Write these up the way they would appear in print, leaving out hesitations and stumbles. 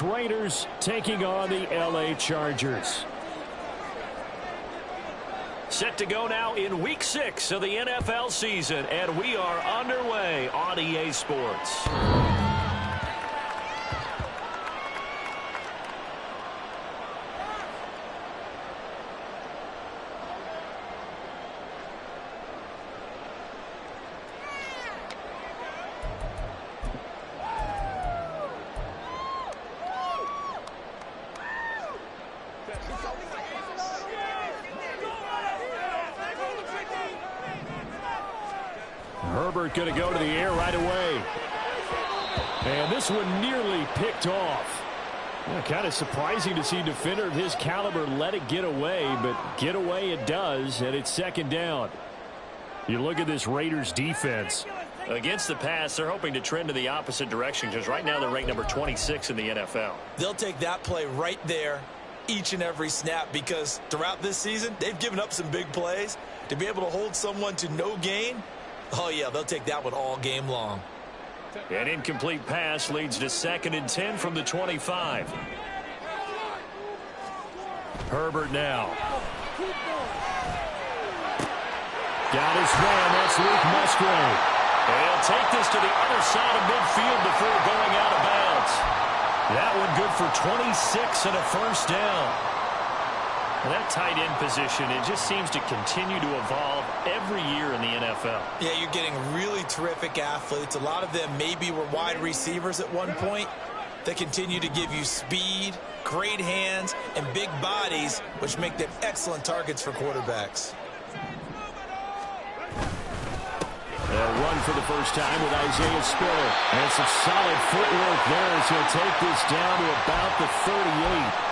Raiders taking on the LA Chargers. Set to go now in Week 6 of the NFL season, and we are underway on EA Sports. Herbert going to go to the air right away. And this one nearly picked off. Yeah, kind of surprising to see a defender of his caliber let it get away, but get away it does, and it's second down. You look at this Raiders defense. Against the pass, they're hoping to trend in the opposite direction because right now they're ranked number 26 in the NFL. They'll take that play right there each and every snap because throughout this season, they've given up some big plays. To be able to hold someone to no gain, oh, yeah, they'll take that one all game long. An incomplete pass leads to 2nd and 10 from the 25. Herbert now. Got his man. That's Luke Musgrave. And he'll take this to the other side of midfield before going out of bounds. That one good for 26 and a first down. And that tight end position, it just seems to continue to evolve every year in the NFL. Yeah, you're getting really terrific athletes. A lot of them maybe were wide receivers at one point. They continue to give you speed, great hands, and big bodies, which make them excellent targets for quarterbacks. They'll run for the first time with Isaiah Spiller. And some solid footwork there as he'll take this down to about the 38.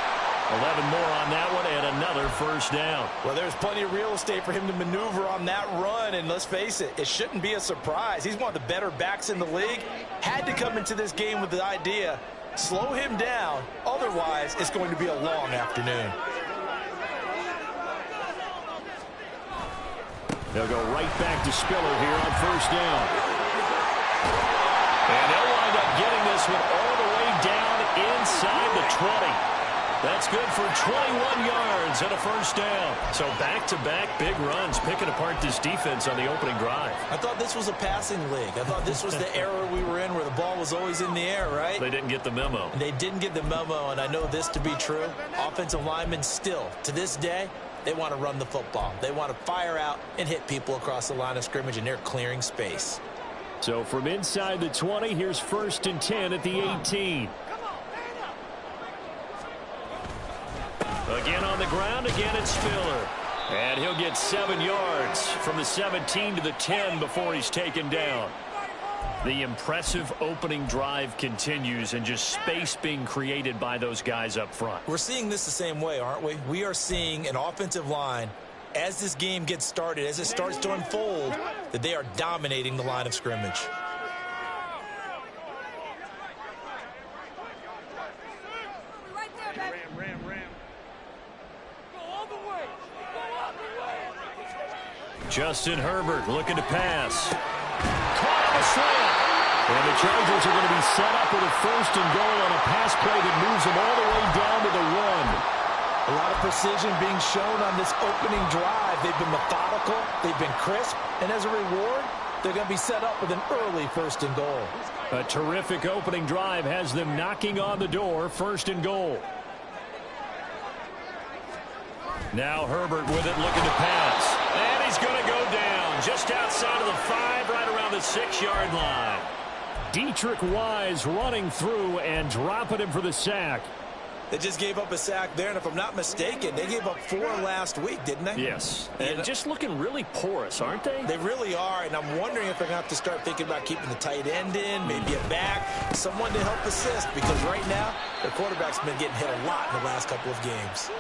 11 more on that one and another first down. Well, there's plenty of real estate for him to maneuver on that run, and let's face it, it shouldn't be a surprise. He's one of the better backs in the league. Had to come into this game with the idea, slow him down, otherwise it's going to be a long afternoon. They'll go right back to Spiller here on first down. And they'll wind up getting this one all the way down inside the 20. That's good for 21 yards and a first down. So back-to-back big runs picking apart this defense on the opening drive. I thought this was a passing league. I thought this was the era we were in where the ball was always in the air, right? They didn't get the memo. They didn't get the memo, and I know this to be true. Offensive linemen still, to this day, they want to run the football. They want to fire out and hit people across the line of scrimmage, and they're clearing space. So from inside the 20, here's 1st and 10 at the 18. Again on the ground, again it's Spiller. And he'll get 7 yards from the 17 to the 10 before he's taken down. The impressive opening drive continues and just space being created by those guys up front. We're seeing this the same way, aren't we? We are seeing an offensive line, as this game gets started, as it starts to unfold, that they are dominating the line of scrimmage. Justin Herbert looking to pass. Caught on a slant. And the Chargers are going to be set up with a 1st and goal on a pass play that moves them all the way down to the 1. A lot of precision being shown on this opening drive. They've been methodical, they've been crisp, and as a reward, they're going to be set up with an early 1st and goal. A terrific opening drive has them knocking on the door, 1st and goal. Now Herbert with it, looking to pass. And he's going to go down just outside of the 5, right around the 6-yard line. Dietrich Wise running through and dropping him for the sack. They just gave up a sack there, and if I'm not mistaken, they gave up 4 last week, didn't they? Yes. And just looking really porous, aren't they? They really are, and I'm wondering if they're going to have to start thinking about keeping the tight end in, maybe a back, someone to help assist, because right now, their quarterback's been getting hit a lot in the last couple of games.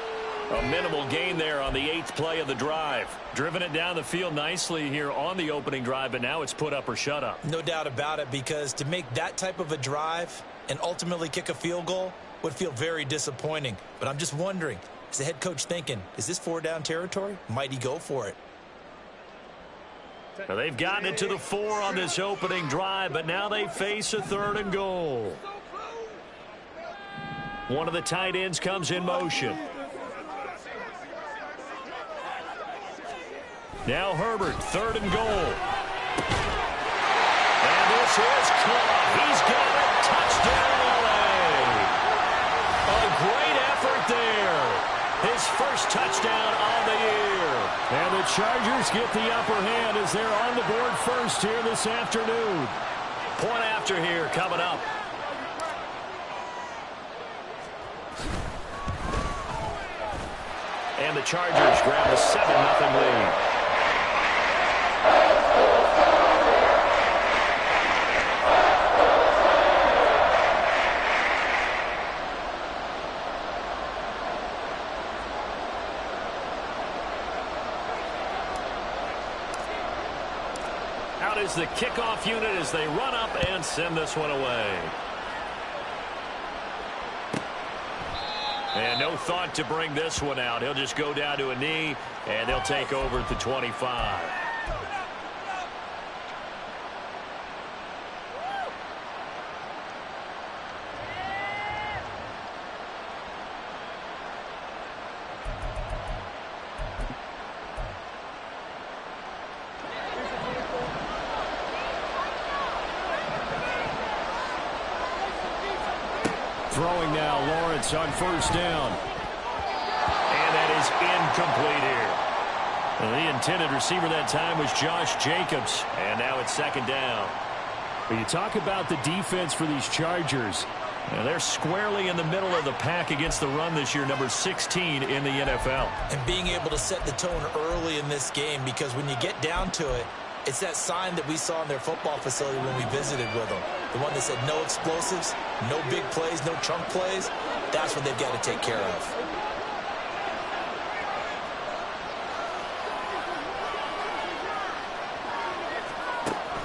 A minimal gain there on the 8th play of the drive. Driven it down the field nicely here on the opening drive, but now it's put up or shut up. No doubt about it, because to make that type of a drive and ultimately kick a field goal would feel very disappointing. But I'm just wondering, is the head coach thinking, is this 4-down territory? Might he go for it? Now they've gotten it to the 4 on this opening drive, but now they face a 3rd and goal. One of the tight ends comes in motion. Now Herbert, 3rd and goal. And this is caught. He's got it. Touchdown, LA. A great effort there. His first touchdown on the year. And the Chargers get the upper hand as they're on the board first here this afternoon. Point after here coming up. And the Chargers grab a 7-0 lead. Out is the kickoff unit as they run up and send this one away. And no thought to bring this one out. He'll just go down to a knee, and they'll take over at the 25. Throwing now, Lawrence on 1st down. And that is incomplete here. And the intended receiver that time was Josh Jacobs. And now it's 2nd down. When you talk about the defense for these Chargers, they're squarely in the middle of the pack against the run this year, number 16 in the NFL. And being able to set the tone early in this game, because when you get down to it, it's that sign that we saw in their football facility when we visited with them. The one that said no explosives, no big plays, no chunk plays. That's what they've got to take care of.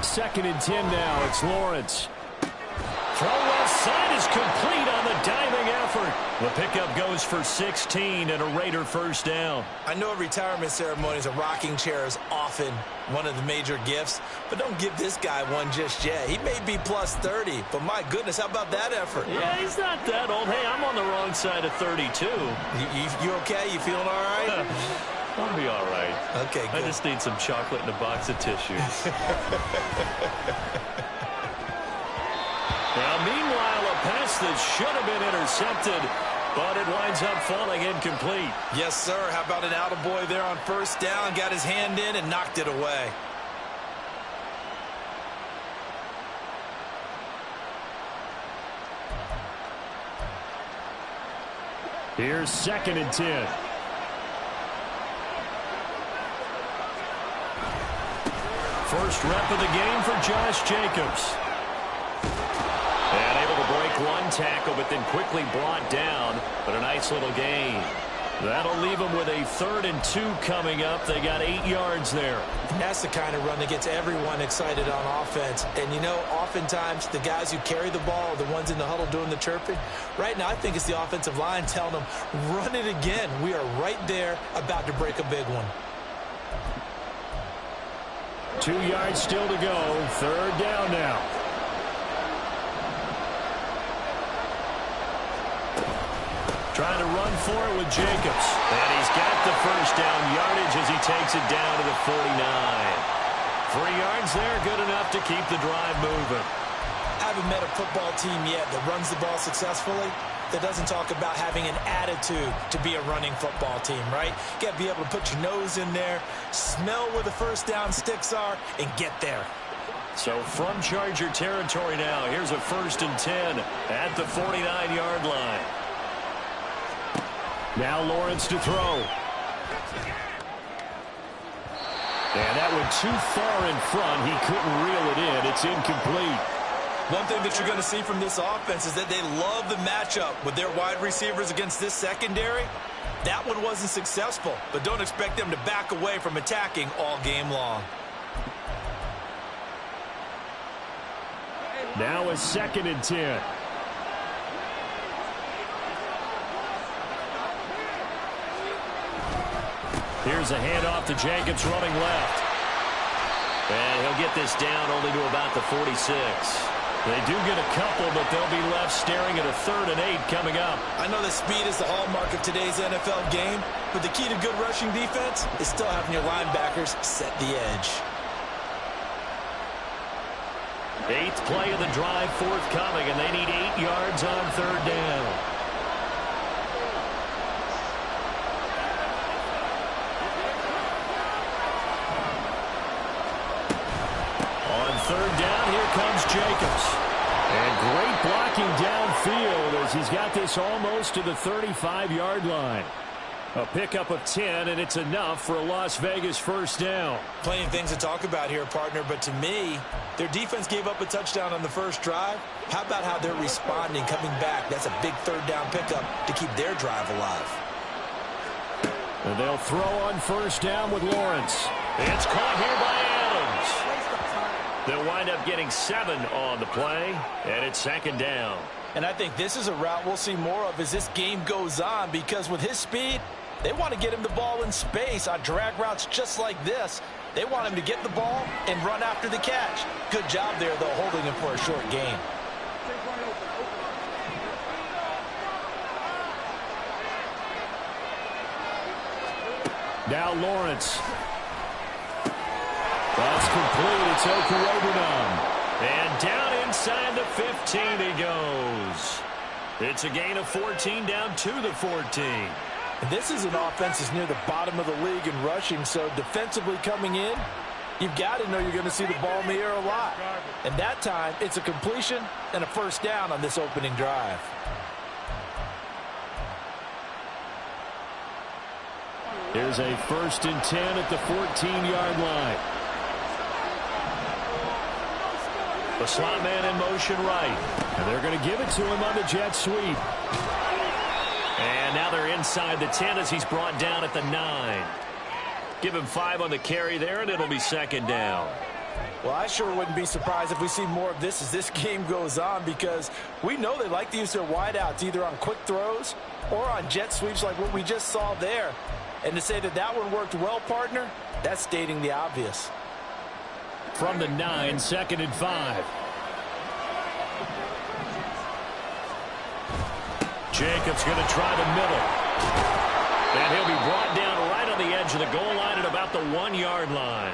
Second and 10 now. It's Lawrence. Throw left side is complete on the diving effort. The pickup goes for 16 and a Raider 1st down. I know retirement ceremonies, a rocking chair is often one of the major gifts, but don't give this guy one just yet. He may be plus 30, but my goodness, how about that effort? Yeah, he's not that old. Hey, I'm on the wrong side of 32. You okay? You feeling all right? I'll be all right. Okay, good. I just need some chocolate and a box of tissues. Now, meanwhile, a pass that should have been intercepted, but it winds up falling incomplete. Yes, sir. How about an attaboy there on 1st down? Got his hand in and knocked it away. Here's 2nd and 10. First rep of the game for Josh Jacobs. And able to break one tackle, but then quickly brought down. But a nice little gain. That'll leave them with a 3rd and 2 coming up. They got 8 yards there. And that's the kind of run that gets everyone excited on offense. And, you know, oftentimes the guys who carry the ball are the ones in the huddle doing the chirping. Right now, I think it's the offensive line telling them, run it again. We are right there about to break a big one. 2 yards still to go. 3rd down now. Trying to run for it with Jacobs. And he's got the 1st down yardage as he takes it down to the 49. 3 yards there, good enough to keep the drive moving. I haven't met a football team yet that runs the ball successfully that doesn't talk about having an attitude to be a running football team, right? You got to be able to put your nose in there, smell where the 1st down sticks are, and get there. So from Charger territory now, here's a 1st and 10 at the 49-yard line. Now Lawrence to throw. And that went too far in front. He couldn't reel it in. It's incomplete. One thing that you're going to see from this offense is that they love the matchup with their wide receivers against this secondary. That one wasn't successful, but don't expect them to back away from attacking all game long. Now a 2nd and 10. Here's a handoff to Jacobs running left. And he'll get this down only to about the 46. They do get a couple, but they'll be left staring at a 3rd and 8 coming up. I know that speed is the hallmark of today's NFL game, but the key to good rushing defense is still having your linebackers set the edge. 8th play of the drive forthcoming, and they need 8 yards on 3rd down. On 3rd down, here comes Jacobs. And great blocking downfield as he's got this almost to the 35-yard line. A pickup of 10, and it's enough for a Las Vegas 1st down. Plenty of things to talk about here, partner, but to me, their defense gave up a touchdown on the first drive. How about how they're responding, coming back? That's a big 3rd down pickup to keep their drive alive. And they'll throw on 1st down with Lawrence. It's caught here by Adams. They'll wind up getting 7 on the play, and it's 2nd down. And I think this is a route we'll see more of as this game goes on, because with his speed, they want to get him the ball in space on drag routes just like this. They want him to get the ball and run after the catch. Good job there, though, holding him for a short gain. Now Lawrence. That's complete. It's Okurobunom. And down inside the 15 he goes. It's a gain of 14 down to the 14. This is an offense that's near the bottom of the league in rushing, so defensively coming in, you've got to know you're going to see the ball in the air a lot. And that time, it's a completion and a 1st down on this opening drive. Here's a 1st and 10 at the 14-yard line. The slot man in motion right. And they're going to give it to him on the jet sweep. And now they're inside the 10 as he's brought down at the 9. Give him 5 on the carry there, and it'll be 2nd down. Well, I sure wouldn't be surprised if we see more of this as this game goes on, because we know they like to use their wideouts either on quick throws or on jet sweeps like what we just saw there. And to say that that one worked well, partner, that's stating the obvious. From the 9, 2nd and 5. Jacobs going to try the middle. And he'll be brought down right on the edge of the goal line at about the 1-yard line.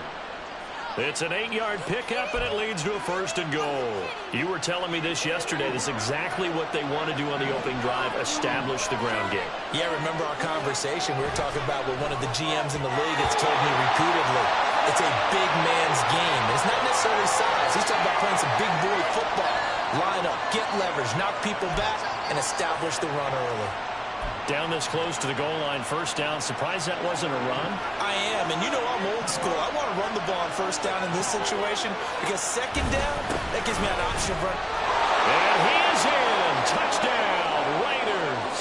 It's an 8-yard pickup, and it leads to a 1st and goal. You were telling me this yesterday. This is exactly what they want to do on the opening drive, establish the ground game. Yeah, remember our conversation. We were talking about what one of the GMs in the league has told me repeatedly. It's a big man's game. It's not necessarily size. He's talking about playing some big boy football. Line up, get leverage, knock people back, and establish the run early. Down this close to the goal line, 1st down. Surprised that wasn't a run? I am, and you know I'm old school. I want to run the ball on 1st down in this situation, because 2nd down, that gives me an option of run. And he is in. Touchdown, Raiders.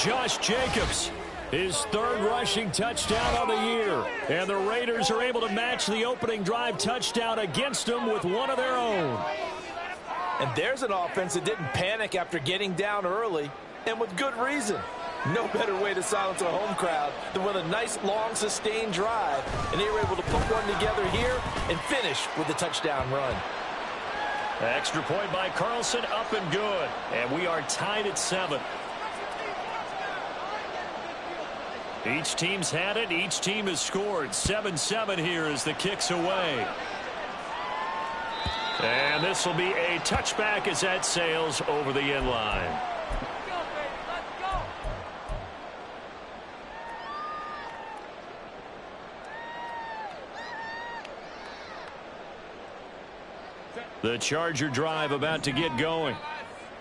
Josh Jacobs, his 3rd rushing touchdown of the year. And the Raiders are able to match the opening drive touchdown against them with one of their own. And there's an offense that didn't panic after getting down early, and with good reason. No better way to silence a home crowd than with a nice, long, sustained drive. And they were able to put one together here and finish with a touchdown run. Extra point by Carlson, up and good. And we are tied at 7. Each team's had it. Each team has scored. 7-7 here as the kick's away. And this will be a touchback as that sails over the end line. The Charger drive about to get going.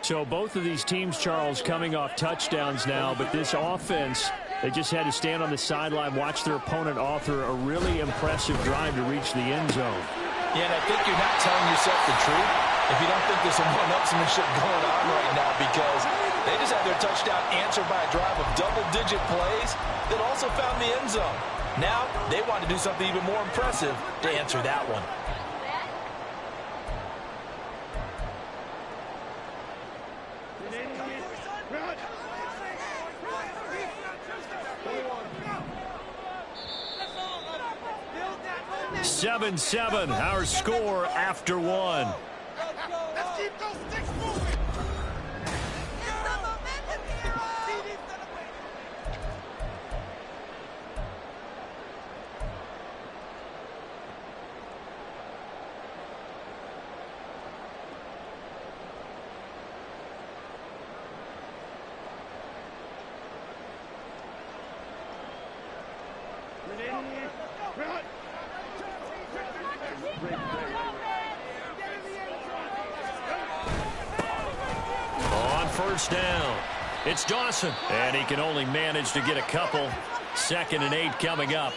So both of these teams, Charles, coming off touchdowns now, but this offense, they just had to stand on the sideline, watch their opponent author a really impressive drive to reach the end zone. Yeah, and I think you're not telling yourself the truth if you don't think there's some one-upsmanship going on right now, because they just had their touchdown answered by a drive of double-digit plays that also found the end zone. Now they want to do something even more impressive to answer that one. Seven, our score after one. first down. It's Dawson, and he can only manage to get a couple. 2nd and 8 coming up.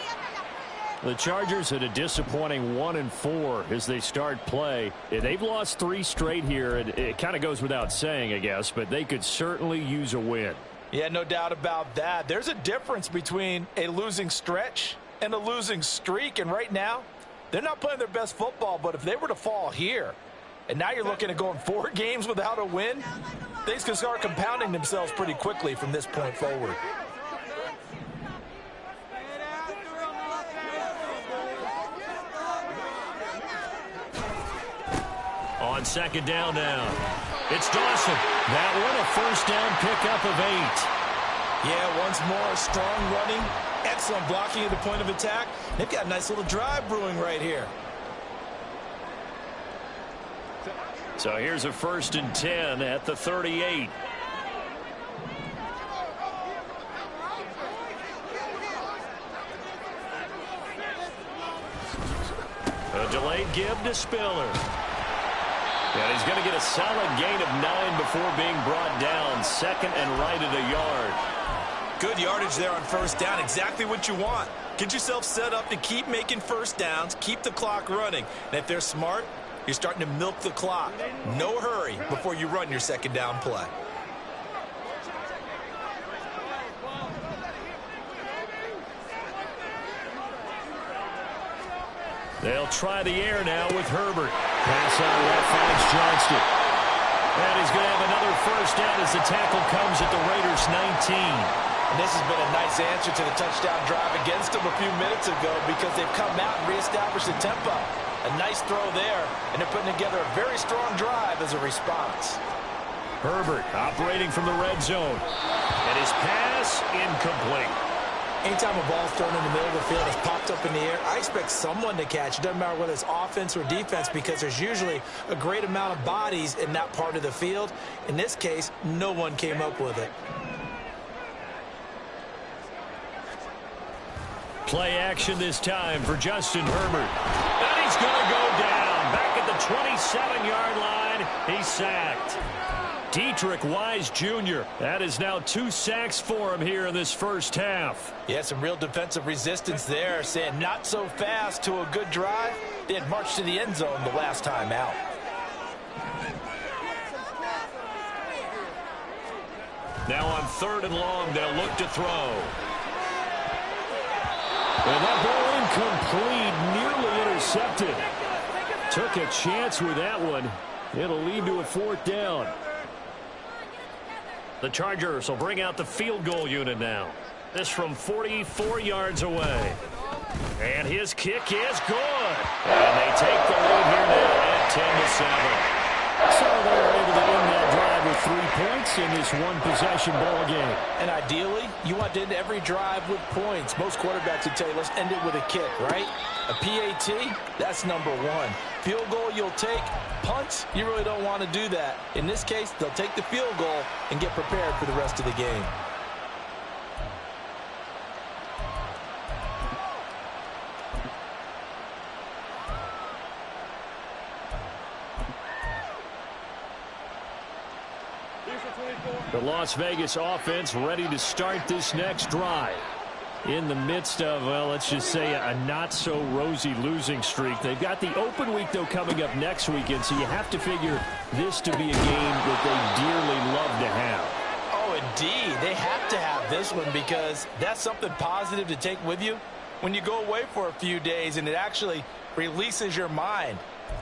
The Chargers at a disappointing 1-4 as they start play. They've lost 3 straight here, and it kind of goes without saying, I guess, but they could certainly use a win. Yeah, no doubt about that. There's a difference between a losing stretch and a losing streak, and right now, they're not playing their best football, but if they were to fall here, and now you're looking at going 4 games without a win, things can start compounding themselves pretty quickly from this point forward. On 2nd down now, it's Dawson. That one a first down pickup of 8. Yeah, once more, strong running, excellent blocking at the point of attack. They've got a nice little drive brewing right here. So here's a 1st and 10 at the 38. A delayed give to Spiller. And he's going to get a solid gain of 9 before being brought down. 2nd and right at a yard. Good yardage there on first down. Exactly what you want. Get yourself set up to keep making first downs. Keep the clock running. And if they're smart, you're starting to milk the clock. No hurry before you run your 2nd down play. They'll try the air now with Herbert. Pass out left finds Johnston. And he's going to have another first down as the tackle comes at the Raiders' 19. And this has been a nice answer to the touchdown drive against them a few minutes ago because they've come out and reestablished the tempo. A nice throw there, and they're putting together a very strong drive as a response. Herbert operating from the red zone. And his pass incomplete. Anytime a ball's thrown in the middle of the field, it's popped up in the air, I expect someone to catch. It doesn't matter whether it's offense or defense because there's usually a great amount of bodies in that part of the field. In this case, no one came up with it. Play action this time for Justin Herbert. And he's going to go down. Back at the 27-yard line, he's sacked. Dietrich Wise Jr. That is now 2 sacks for him here in this first half. Yeah, some real defensive resistance there, saying not so fast to a good drive. They had marched to the end zone the last time out. Now on 3rd and long, they'll look to throw. And that ball incomplete, nearly intercepted. Took a chance with that one. It'll lead to a 4th down. The Chargers will bring out the field goal unit now. This from 44 yards away. And his kick is good. And they take the lead here now at 10-7. So they're able to end that drive with 3 points in this one-possession ball game. And ideally, you want to end every drive with points. Most quarterbacks would tell you, let's end it with a kick, right? A PAT, that's number 1. Field goal you'll take. Punts, you really don't want to do that. In this case, they'll take the field goal and get prepared for the rest of the game. The Las Vegas offense ready to start this next drive. In the midst of, well, let's just say a not-so-rosy losing streak. They've got the open week, though, coming up next weekend, so you have to figure this to be a game that they dearly love to have. Oh, indeed. They have to have this one because that's something positive to take with you when you go away for a few days, and it actually releases your mind.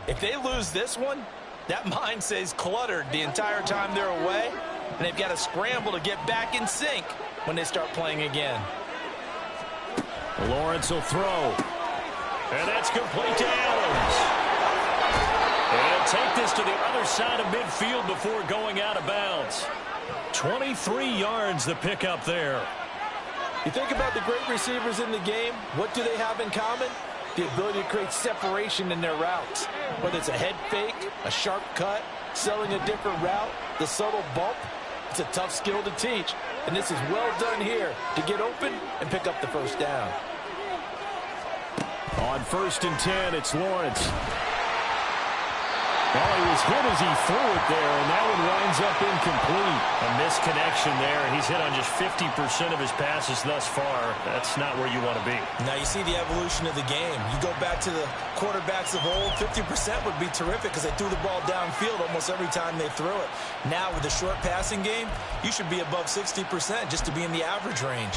If they lose this one, that mind stays cluttered the entire time they're away, and they've got to scramble to get back in sync when they start playing again. Lawrence will throw. And that's complete to Adams. And he'll take this to the other side of midfield before going out of bounds. 23 yards the pickup there. You think about the great receivers in the game, what do they have in common? The ability to create separation in their routes. Whether it's a head fake, a sharp cut, selling a different route, the subtle bump, it's a tough skill to teach. And this is well done here to get open and pick up the first down. On 1st and 10, it's Lawrence. Well, he was hit as he threw it there, and that one winds up incomplete. A misconnection there. He's hit on just 50% of his passes thus far. That's not where you want to be. Now you see the evolution of the game. You go back to the quarterbacks of old, 50% would be terrific because they threw the ball downfield almost every time they threw it. Now with the short passing game, you should be above 60% just to be in the average range.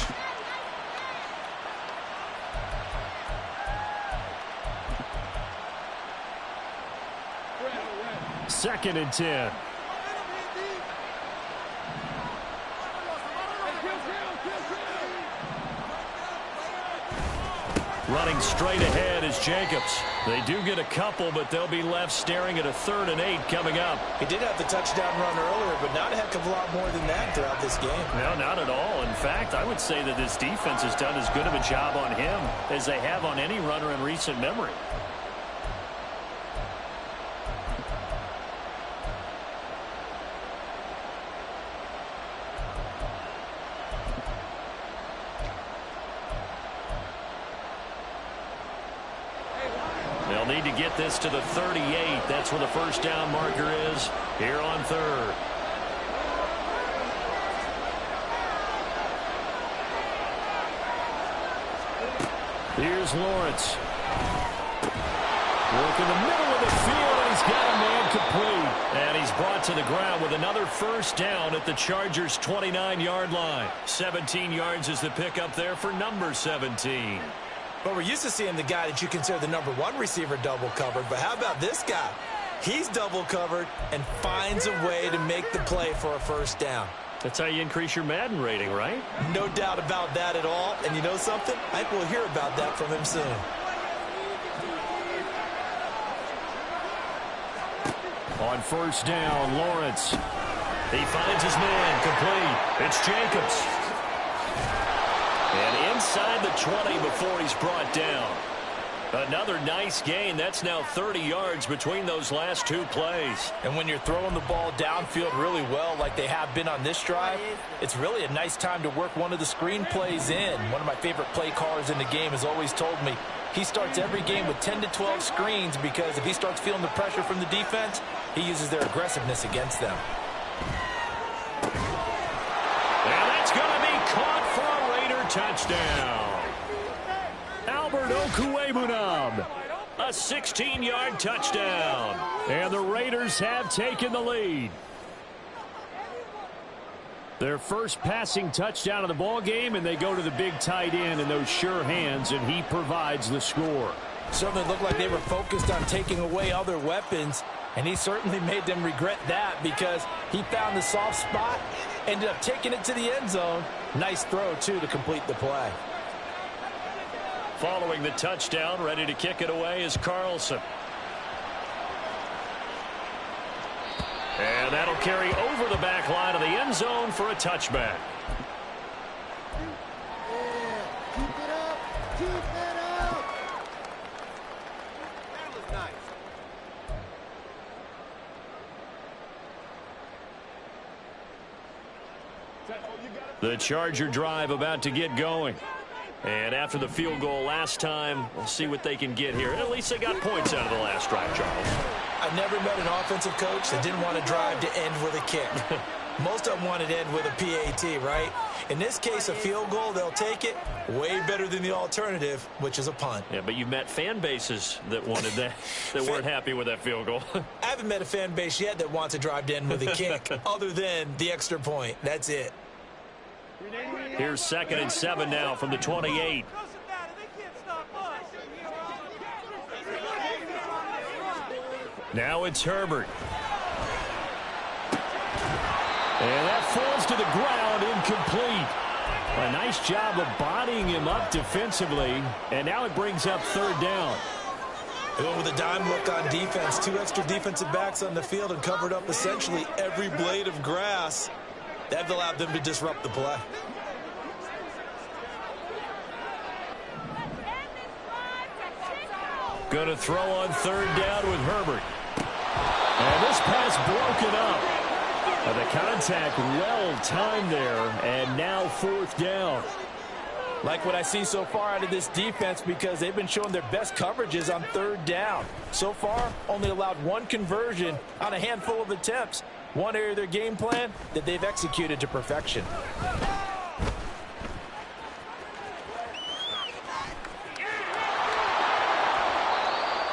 Second and 10. Running straight ahead is Jacobs. They do get a couple, but they'll be left staring at a 3rd and 8 coming up. He did have the touchdown run earlier, but not a heck of a lot more than that throughout this game. No, not at all. In fact, I would say that this defense has done as good of a job on him as they have on any runner in recent memory. They'll need to get this to the 38. That's where the first down marker is here on 3rd. Here's Lawrence. Work in the middle of the field, and he's got a man complete. And he's brought to the ground with another first down at the Chargers' 29-yard line. 17 yards is the pickup there for number 17. But we're used to seeing the guy that you consider the number 1 receiver double covered. But how about this guy? He's double covered and finds a way to make the play for a first down. That's how you increase your Madden rating, right? No doubt about that at all. And you know something? I think we'll hear about that from him soon. On first down, Lawrence. He finds his man complete. It's Jacobs. And inside the 20 before he's brought down. Another nice gain. That's now 30 yards between those last 2 plays. And when you're throwing the ball downfield really well like they have been on this drive, it's really a nice time to work one of the screen plays in. One of my favorite play callers in the game has always told me he starts every game with 10 to 12 screens because if he starts feeling the pressure from the defense, he uses their aggressiveness against them. And that's going to be caught for a Raider touchdown. Albert Okwuegbunam. A 16-yard touchdown. And the Raiders have taken the lead. Their first passing touchdown of the ball game, and they go to the big tight end in those sure hands, and he provides the score. Certainly looked like they were focused on taking away other weapons, and he certainly made them regret that because he found the soft spot, ended up taking it to the end zone. Nice throw, too, to complete the play. Following the touchdown, ready to kick it away is Carlson. And that'll carry over the back line of the end zone for a touchback. The Charger drive about to get going. And after the field goal last time, we'll see what they can get here. At least they got points out of the last drive, Charles. I've never met an offensive coach that didn't want to drive to end with a kick. Most of them wanted to end with a PAT, right? In this case, a field goal, they'll take it. Way better than the alternative, which is a punt. Yeah, but you've met fan bases that wanted that, that weren't happy with that field goal. I haven't met a fan base yet that wants to drive to end with a kick, other than the extra point. That's it. Here's 2nd and 7 now from the 28. Now it's Herbert. And that falls to the ground, incomplete. A nice job of bodying him up defensively, and now it brings up 3rd down. They went with a dime look on defense. 2 extra defensive backs on the field and covered up essentially every blade of grass. That allowed them to disrupt the play. Going to throw on 3rd down with Herbert. And this pass broken up. And the contact well timed there, and now 4th down. Like what I see so far out of this defense because they've been showing their best coverages on third down. So far, only allowed one conversion on a handful of attempts. One area of their game plan that they've executed to perfection.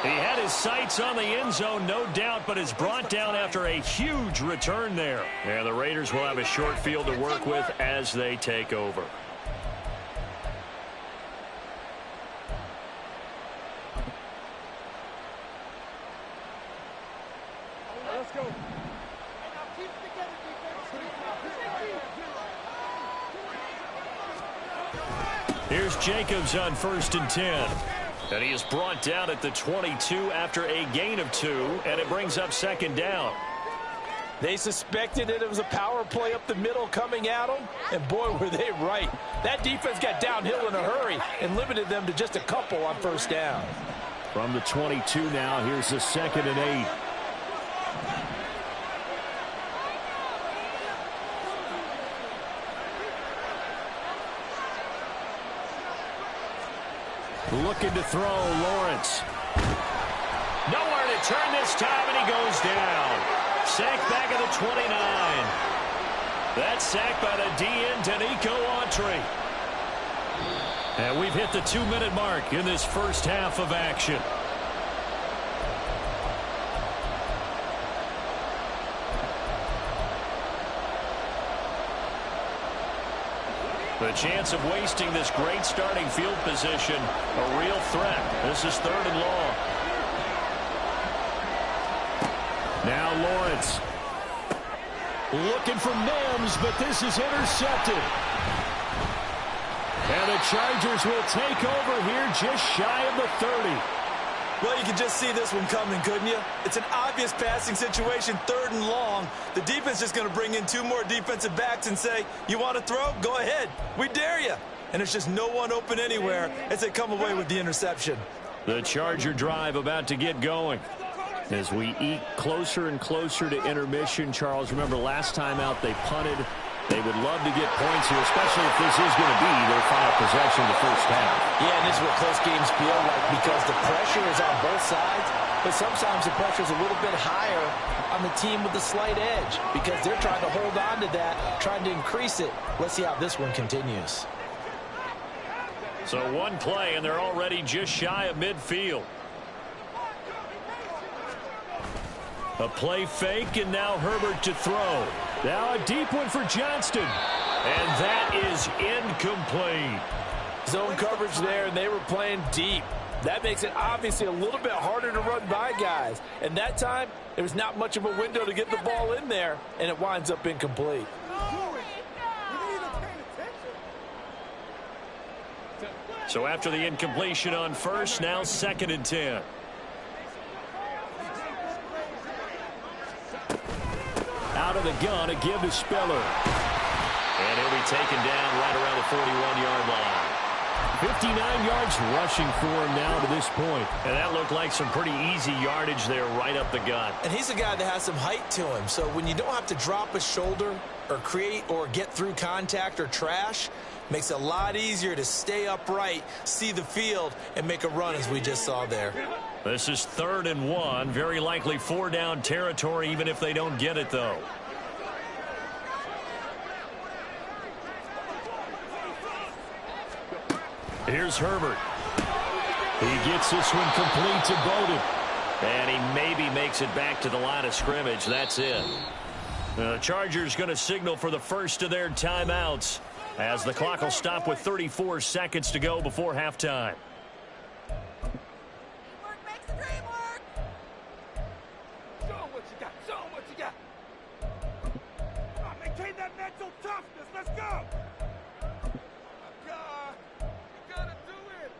He had his sights on the end zone, no doubt, but is brought down after a huge return there. And the Raiders will have a short field to work with as they take over. Let's go. Here's Jacobs on 1st and 10. And he is brought down at the 22 after a gain of 2, and it brings up 2nd down. They suspected that it was a power play up the middle coming at them, and boy, were they right. That defense got downhill in a hurry and limited them to just a couple on 1st down. From the 22 now, here's the 2nd and 8. Looking to throw, Lawrence. Nowhere to turn this time, and he goes down. Sacked back at the 29. That's sacked by the DN, Danico Autry. And we've hit the 2-minute mark in this first half of action. The chance of wasting this great starting field position, a real threat. This is 3rd and long. Now Lawrence. Looking for Mims, but this is intercepted. And the Chargers will take over here just shy of the 30. Well, you can just see this one coming, couldn't you? It's an obvious passing situation, 3rd and long. The defense is going to bring in 2 more defensive backs and say, you want to throw? Go ahead. We dare you. And there's just no one open anywhere as they come away with the interception. The Charger drive about to get going. As we eke closer and closer to intermission, Charles, remember last time out they punted. They would love to get points here, especially if this is going to be their final possession of the first half. Yeah, and this is what close games feel like because the pressure is on both sides, but sometimes the pressure is a little bit higher on the team with the slight edge because they're trying to hold on to that, trying to increase it. Let's see how this one continues. So one play, and they're already just shy of midfield. A play fake, and now Herbert to throw. Now a deep one for Johnston. And that is incomplete. Zone coverage there, and they were playing deep. That makes it obviously a little bit harder to run by guys. And that time, there was not much of a window to get the ball in there, and it winds up incomplete. So after the incompletion on 1st, now 2nd and 10. Out of the gun, a give to Spiller. And he'll be taken down right around the 41-yard line. 59 yards rushing for him now to this point. And that looked like some pretty easy yardage there right up the gut. And he's a guy that has some height to him. So when you don't have to drop a shoulder or create or get through contact or trash, makes it a lot easier to stay upright, see the field, and make a run as we just saw there. This is 3rd and 1. Very likely 4-down territory even if they don't get it, though. Here's Herbert. He gets this one complete to Bowden. And he maybe makes it back to the line of scrimmage. That's it. The Chargers going to signal for the first of their timeouts as the clock will stop with 34 seconds to go before halftime. Teamwork makes the dream work. Show 'em what you got. Show 'em what you got. Come on, maintain that mental toughness. Let's go. You gotta do it.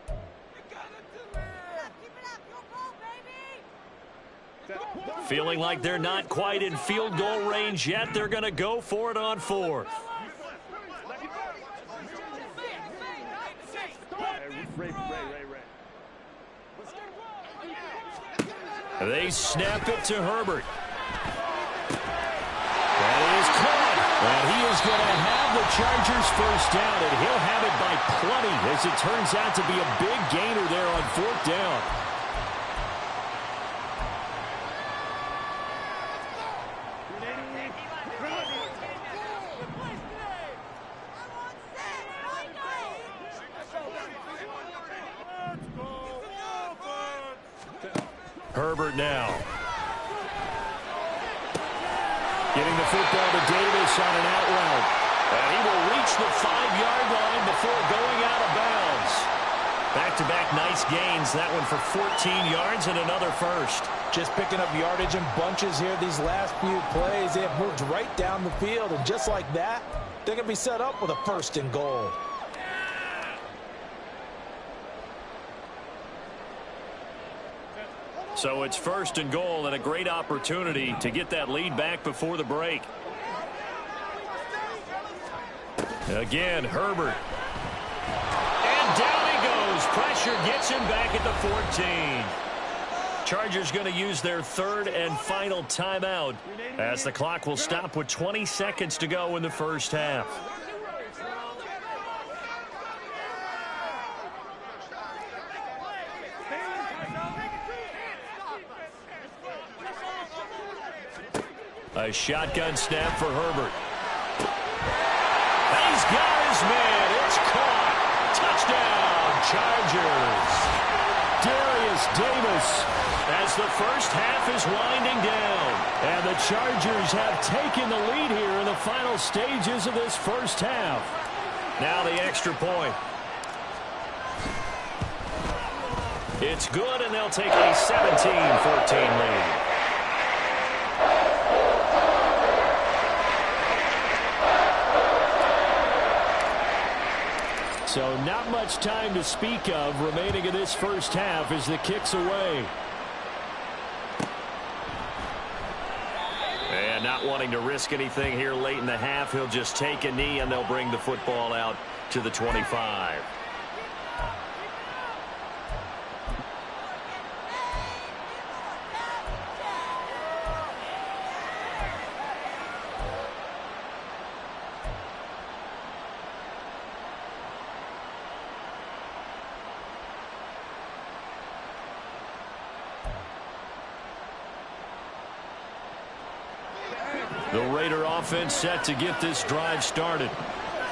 You gotta do it. Keep it up. Your goal, baby. Feeling like they're not quite in field goal range yet. They're going to go for it on 4th. They snap it to Herbert. That is caught. And he is going to have the Chargers first down, and he'll have it by plenty as it turns out to be a big gainer there on fourth down. Herbert now. Getting the football to Davis on an out route. And he will reach the 5-yard line before going out of bounds. Back-to-back nice gains. That one for 14 yards and another first. Just picking up yardage in bunches here these last few plays. They have moved right down the field, and just like that, they're going to be set up with a first and goal. So it's first and goal and a great opportunity to get that lead back before the break. Again, Herbert. And down he goes. Pressure gets him back at the 14. Chargers going to use their third and final timeout as the clock will stop with 20 seconds to go in the first half. A shotgun snap for Herbert. He's got his man. It's caught. Touchdown, Chargers. Darius Davis As the first half is winding down. and the Chargers have taken the lead here in the final stages of this first half. Now the extra point. It's good, and they'll take a 17-14 lead. So not much time to speak of remaining in this first half as the kick's away. And not wanting to risk anything here late in the half, he'll just take a knee, and they'll bring the football out to the 25. The Raider offense set to get this drive started.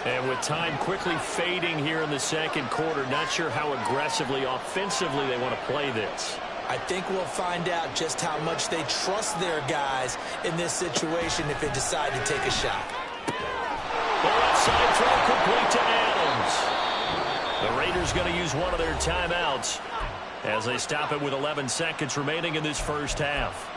And with time quickly fading here in the second quarter, not sure how aggressively, offensively they want to play this. I think we'll find out just how much they trust their guys in this situation if they decide to take a shot. The left side throw complete to Adams. The Raiders going to use one of their timeouts as they stop it with 11 seconds remaining in this first half.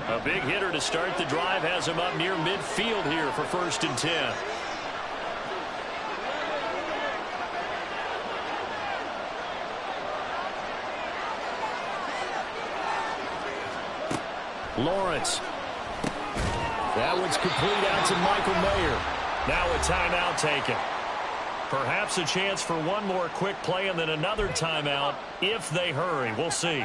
A big hitter to start the drive has him up near midfield here for 1st and 10. Lawrence. That one's complete out to Michael Mayer. Now a timeout taken. Perhaps a chance for one more quick play and then another timeout if they hurry. We'll see.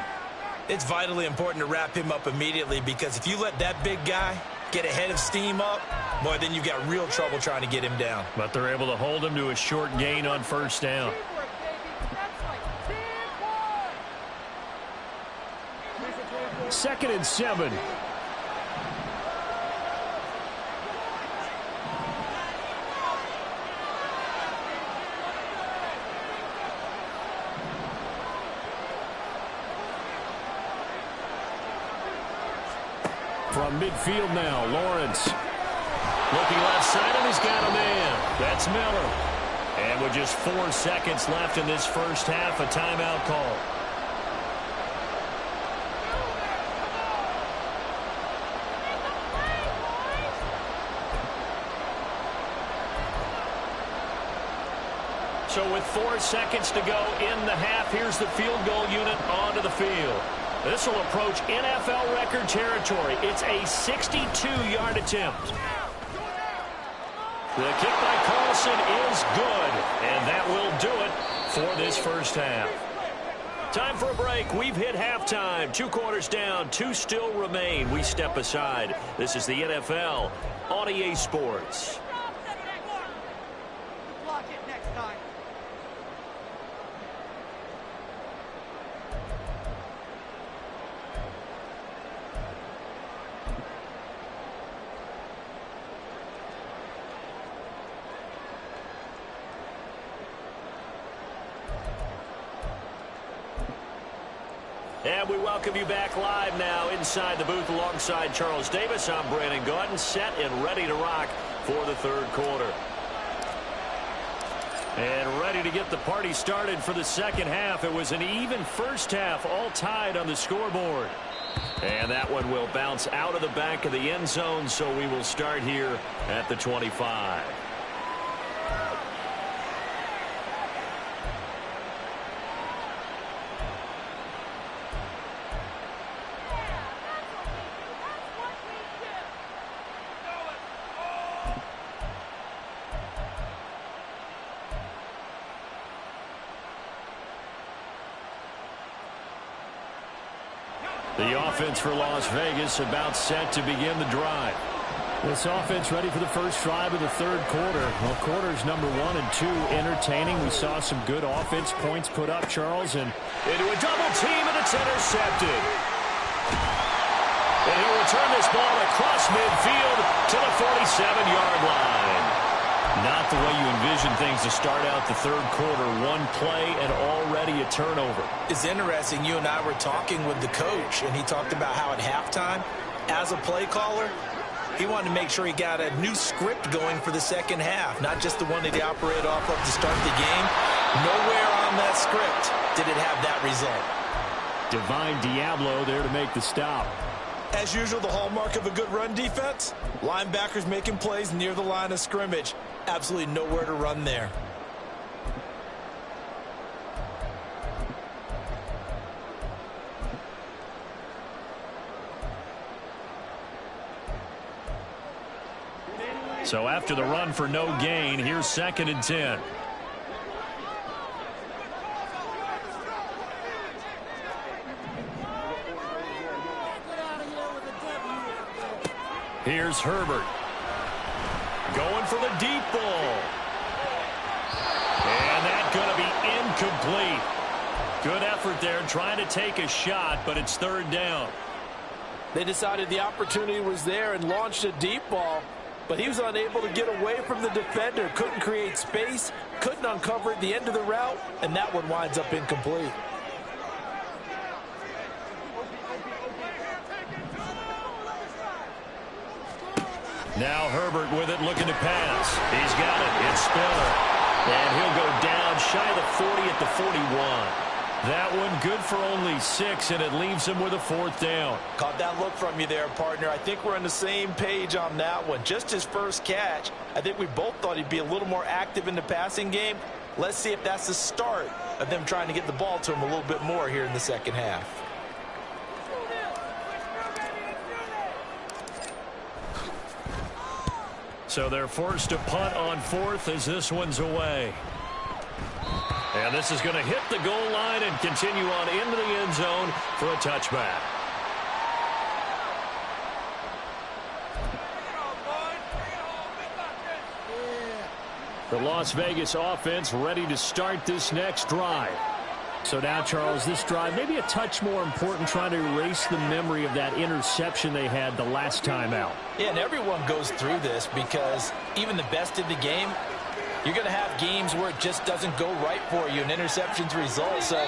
It's vitally important to wrap him up immediately, because if you let that big guy get ahead of steam up, boy, then you've got real trouble trying to get him down. But they're able to hold him to a short gain on 1st down. Second and 7. From midfield now, Lawrence. Looking left side, and he's got a man. That's Miller. And with just 4 seconds left in this first half, a timeout call. So with 4 seconds to go in the half, here's the field goal unit onto the field. This will approach NFL record territory. It's a 62-yard attempt. The kick by Carlson is good, and that will do it for this first half. Time for a break. We've hit halftime. 2 quarters down. 2 still remain. We step aside. This is the NFL on EA Sports. Block it next time. And we welcome you back live now inside the booth alongside Charles Davis. I'm Brandon Gaudin, set and ready to rock for the third quarter. And ready to get the party started for the second half. It was an even first half, all tied on the scoreboard. And that one will bounce out of the back of the end zone, so we will start here at the 25. The offense for Las Vegas about set to begin the drive. This offense ready for the first drive of the third quarter. Well, quarters number 1 and 2 entertaining. We saw some good offense points put up, Charles. And into a double team, and it's intercepted. And he'll return this ball across midfield to the 47-yard line. Not the way you envision things to start out the third quarter. One play and already a turnover. It's interesting. You and I were talking with the coach, and he talked about how at halftime, as a play caller, he wanted to make sure he got a new script going for the second half, not just the one that he operated off of to start the game. Nowhere on that script did it have that result. Divine Diablo there to make the stop. As usual, the hallmark of a good run defense, linebackers making plays near the line of scrimmage. Absolutely nowhere to run there. So after the run for no gain, here's 2nd and 10. Here's Herbert. Going for the deep ball. And that's going to be incomplete. Good effort there trying to take a shot, but it's 3rd down. They decided the opportunity was there and launched a deep ball, but he was unable to get away from the defender. Couldn't create space, couldn't uncover at the end of the route, and that one winds up incomplete. Now Herbert with it, looking to pass. He's got it. It's Spiller. And he'll go down shy of the 40 at the 41. That one good for only 6, and it leaves him with a 4th down. Caught that look from you there, partner. I think we're on the same page on that one. Just his first catch. I think we both thought he'd be a little more active in the passing game. Let's see if that's the start of them trying to get the ball to him a little bit more here in the second half. So they're forced to punt on 4th as this one's away. And this is going to hit the goal line and continue on into the end zone for a touchback. The Las Vegas offense ready to start this next drive. So now, Charles, this drive maybe a touch more important, trying to erase the memory of that interception they had the last time out. Yeah, and everyone goes through this because even the best in the game, you're going to have games where it just doesn't go right for you and interceptions result. So,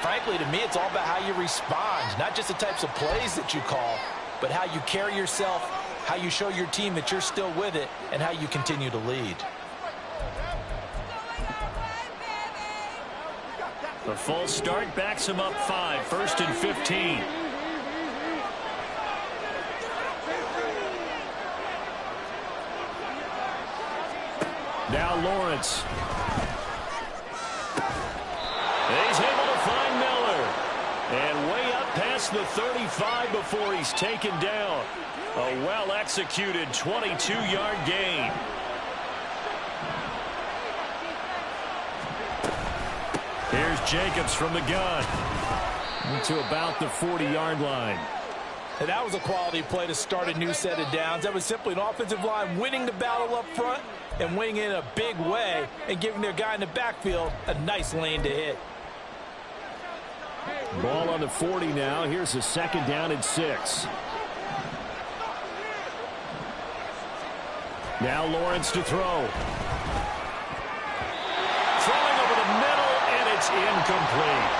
frankly, to me, it's all about how you respond, not just the types of plays that you call, but how you carry yourself, how you show your team that you're still with it, and how you continue to lead. The false start backs him up 5, 1st and 15. Now Lawrence. He's able to find Miller. And way up past the 35 before he's taken down. A well-executed 22-yard gain. Here's Jacobs from the gun. to about the 40-yard line. And that was a quality play to start a new set of downs. That was simply an offensive line winning the battle up front and winning in a big way and giving their guy in the backfield a nice lane to hit. Ball on the 40 now. Here's a second down and 6. Now Lawrence to throw. Throwing over the middle, and it's incomplete.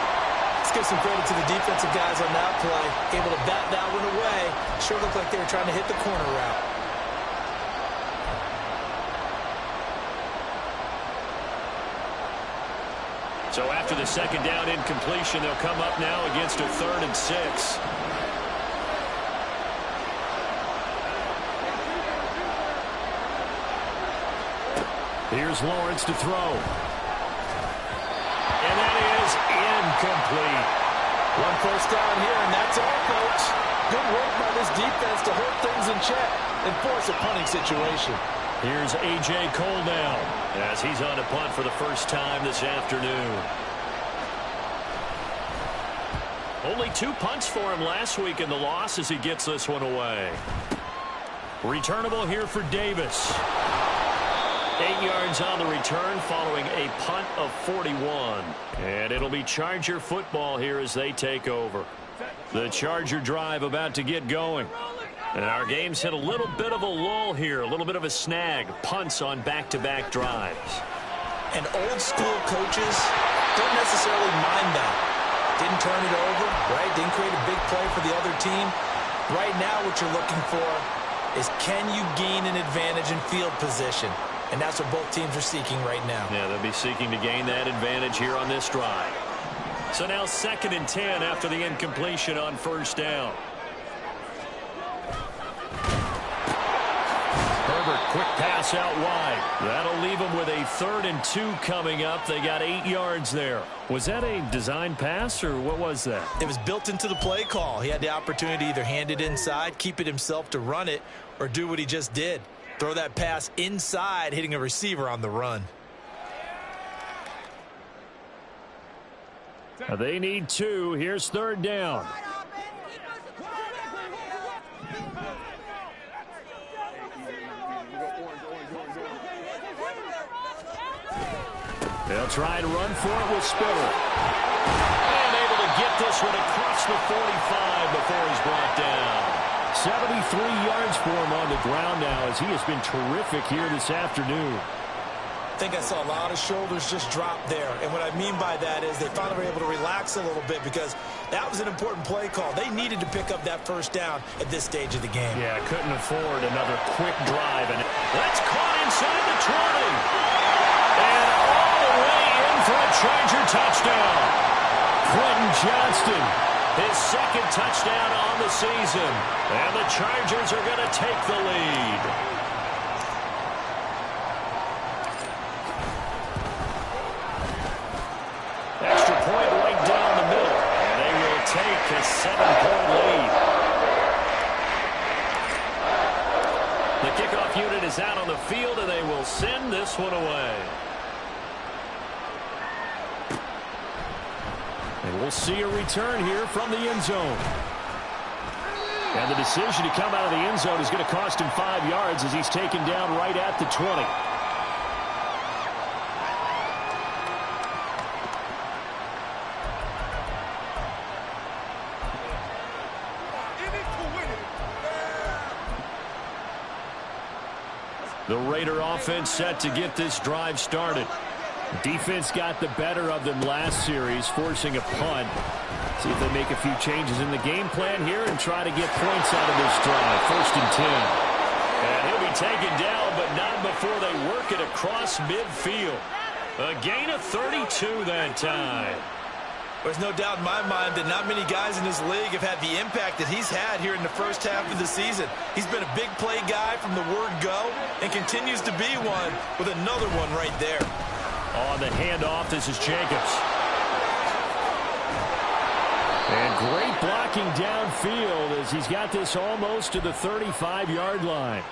Let's give some credit to the defensive guys on that play. Able to bat that one away. Sure looked like they were trying to hit the corner route. So after the second down incompletion, they'll come up now against a 3rd and 6. Here's Lawrence to throw. And that is incomplete. One first down here, and that's all, folks. Good work by this defense to hold things in check and force a punting situation. Here's A.J. Cole now as he's on a punt for the first time this afternoon. Only 2 punts for him last week in the loss as he gets this one away. Returnable here for Davis. 8 yards on the return following a punt of 41. And it'll be Charger football here as they take over. The Charger drive about to get going. And our game's hit a little bit of a lull here, a little bit of a snag. Punts on back-to-back drives. And old school coaches don't necessarily mind that. Didn't turn it over, right? Didn't create a big play for the other team. Right now what you're looking for is can you gain an advantage in field position? And that's what both teams are seeking right now. Yeah, they'll be seeking to gain that advantage here on this drive. So now 2nd and 10 after the incompletion on first down. Herbert, quick pass out wide. That'll leave them with a 3rd and 2 coming up. They got 8 yards there. Was that a design pass, or what was that? It was built into the play call. He had the opportunity to either hand it inside, keep it himself to run it, or do what he just did. Throw that pass inside, hitting a receiver on the run. They need 2. Here's 3rd down. They'll try and run for it with Spiller. And able to get this one across the 45 before he's brought down. 73 yards for him on the ground now as he has been terrific here this afternoon. I think I saw a lot of shoulders just drop there. And what I mean by that is they finally were able to relax a little bit because that was an important play call. They needed to pick up that first down at this stage of the game. Yeah, couldn't afford another quick drive. And that's caught inside the 20. And all the way in for a Charger touchdown. Quentin Johnston, his 2nd touchdown on the season. And the Chargers are going to take the lead. Extra point right down the middle. And they will take a 7-point lead. The kickoff unit is out on the field, and they will send this one away. and we'll see a return here from the end zone. And the decision to come out of the end zone is going to cost him 5 yards as he's taken down right at the 20. The Raider offense set to get this drive started. Defense got the better of them last series, forcing a punt. See if they make a few changes in the game plan here and try to get points out of this drive. 1st and 10. And he'll be taken down, but not before they work it across midfield. A gain of 32 that time. There's no doubt in my mind that not many guys in this league have had the impact that he's had here in the first half of the season. He's been a big play guy from the word go and continues to be one with another one right there. On the handoff, this is Jacobs. And great blocking downfield as he's got this almost to the 35-yard line.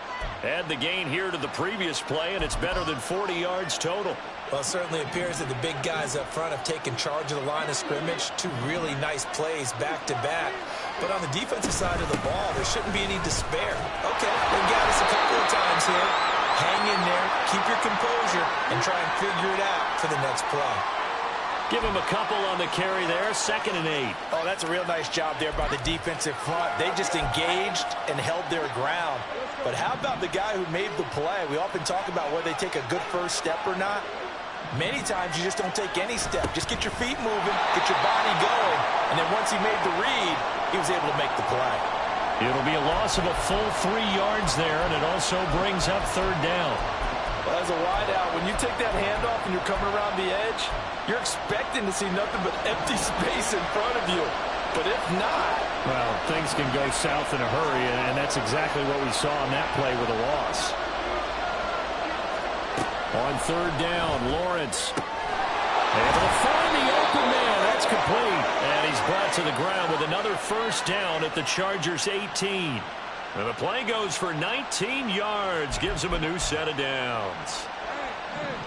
Add the gain here to the previous play, and it's better than 40 yards total. Well, it certainly appears that the big guys up front have taken charge of the line of scrimmage. Two really nice plays back-to-back. But on the defensive side of the ball, there shouldn't be any despair. Okay, they got us a couple of times here. Hang in there, keep your composure, and try and figure it out for the next play. Give him a couple on the carry there, 2nd and 8. Oh, that's a real nice job there by the defensive front. They just engaged and held their ground. But how about the guy who made the play? We often talk about whether they take a good first step or not. Many times you just don't take any step. Just get your feet moving, get your body going, and then once he made the read, he was able to make the play. It'll be a loss of a full 3 yards there, and it also brings up 3rd down. Well, as a wideout, when you take that handoff and you're coming around the edge, you're expecting to see nothing but empty space in front of you. But if not... Well, things can go south in a hurry, and that's exactly what we saw on that play with a loss. On 3rd down, Lawrence able to find the open man. That's complete. And he's brought to the ground with another 1st down at the Chargers' 18. And the play goes for 19 yards. Gives him a new set of downs.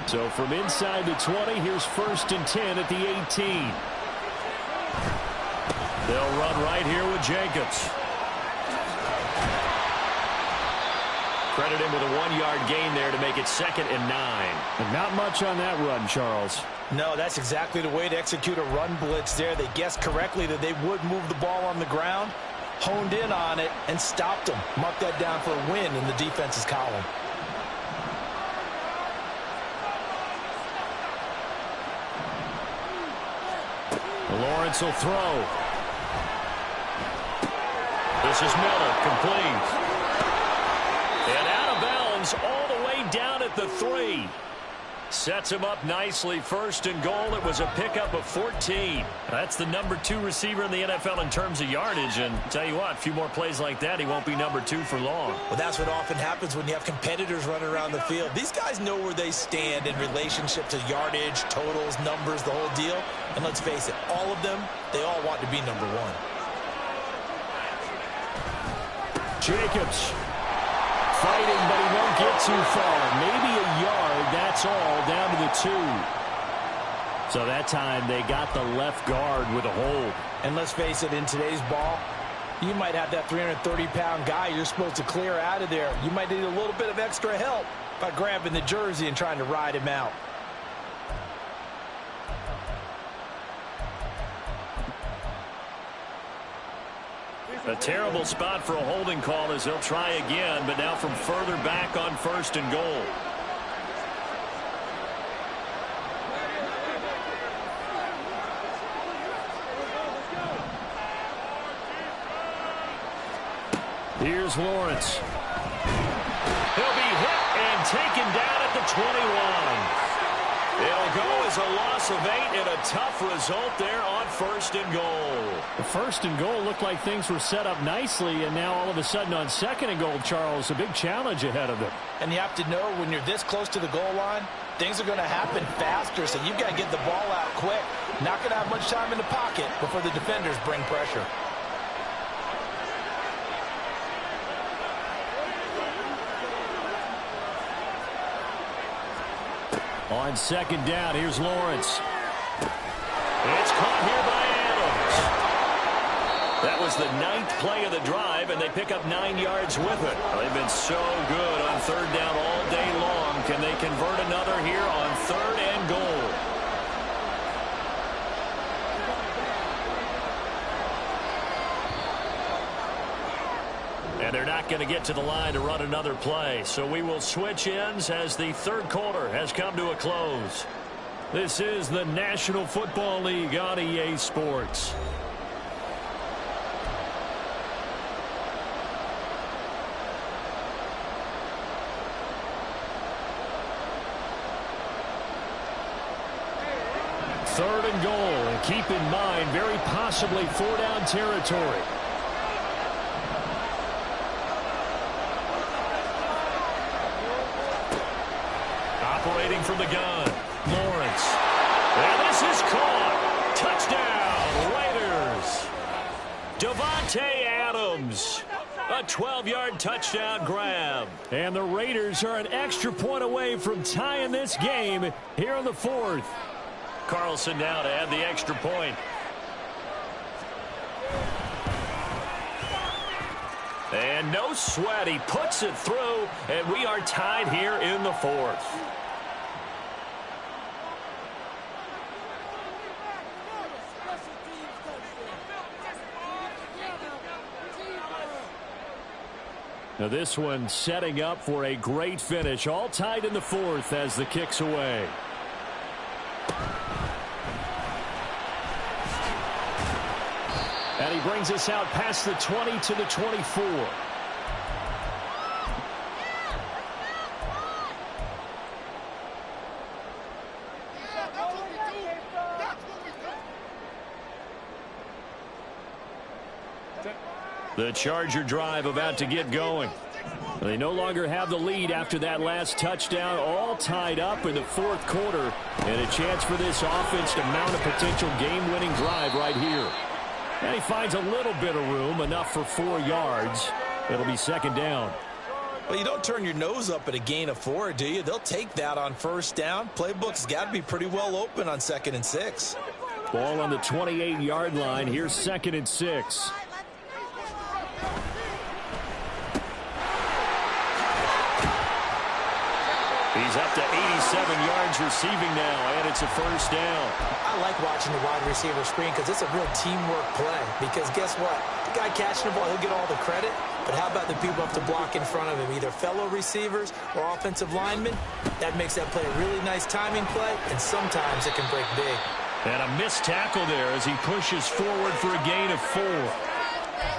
So from inside the 20, here's 1st and 10 at the 18. They'll run right here with Jacobs. Credit him with a 1-yard gain there to make it 2nd and 9. And not much on that run, Charles. No, that's exactly the way to execute a run blitz there. They guessed correctly that they would move the ball on the ground, honed in on it, and stopped them. Mark that down for a win in the defense's column. Lawrence will throw. This is Miller, complete. And out of bounds all the way down at the 3. Sets him up nicely. 1st and goal. It was a pickup of 14. That's the number 2 receiver in the NFL in terms of yardage. And tell you what, a few more plays like that, he won't be number 2 for long. Well, that's what often happens when you have competitors running around the field. These guys know where they stand in relationship to yardage, totals, numbers, the whole deal. And let's face it, all of them, they all want to be number 1. Jacobs fighting, but he won't get too far. Maybe a yard, that's all, down to the 2. So that time they got the left guard with a hold. And let's face it, in today's ball, you might have that 330-pound guy you're supposed to clear out of there. You might need a little bit of extra help by grabbing the jersey and trying to ride him out. A terrible spot for a holding call as they'll try again, but now from further back on 1st and goal. Here's Lawrence. He'll be hit and taken down at the 21. It'll go as a loss of 8 and a tough result there on 1st and goal. The 1st and goal looked like things were set up nicely, and now all of a sudden on 2nd and goal, Charles, a big challenge ahead of them. And you have to know when you're this close to the goal line, things are going to happen faster, so you've got to get the ball out quick. Not going to have much time in the pocket before the defenders bring pressure. On 2nd down, here's Lawrence. It's caught here by Adams. That was the 9th play of the drive, and they pick up 9 yards with it. They've been so good on 3rd down all day long. Can they convert another here on 3rd and goal? And they're not going to get to the line to run another play. So we will switch ends as the 3rd quarter has come to a close. This is the National Football League on EA Sports. Third and goal. And keep in mind, very possibly 4-down territory. Operating from the gun, Lawrence. And this is caught. Touchdown, Raiders. Davante Adams. A 12-yard touchdown grab. And the Raiders are an extra point away from tying this game here in the fourth. Carlson now to add the extra point. And no sweat. He puts it through, and we are tied here in the fourth. Now this one setting up for a great finish. All tied in the fourth as the kick's away. And he brings us out past the 20 to the 24. The Charger drive about to get going. They no longer have the lead after that last touchdown. All tied up in the fourth quarter. And a chance for this offense to mount a potential game-winning drive right here. And he finds a little bit of room, enough for 4 yards. It'll be second down. Well, you don't turn your nose up at a gain of 4, do you? They'll take that on first down. Playbook's got to be pretty well open on 2nd and 6. Ball on the 28-yard line. Here's 2nd and 6. He's up to 87 yards receiving now, and it's a first down. I like watching the wide receiver screen because it's a real teamwork play. Because guess what? The guy catching the ball, he'll get all the credit. But how about the people up to block in front of him, either fellow receivers or offensive linemen? That makes that play a really nice timing play, and sometimes it can break big. And a missed tackle there as he pushes forward for a gain of 4.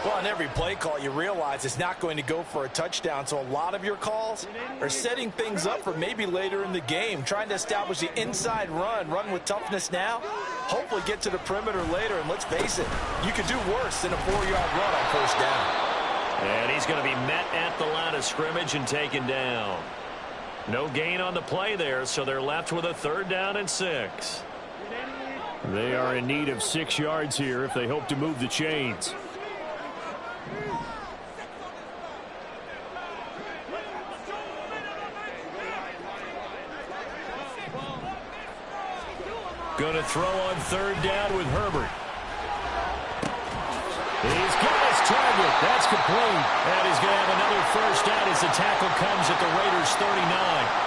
Well, on every play call, you realize it's not going to go for a touchdown. So a lot of your calls are setting things up for maybe later in the game, trying to establish the inside run with toughness now, hopefully get to the perimeter later. And let's face it, you could do worse than a 4-yard run on first down. And he's going to be met at the line of scrimmage and taken down. No gain on the play there, so they're left with a 3rd down and 6. They are in need of 6 yards here if they hope to move the chains. Going to throw on 3rd down with Herbert. He's got his target. That's complete. And he's going to have another first down as the tackle comes at the Raiders' 39.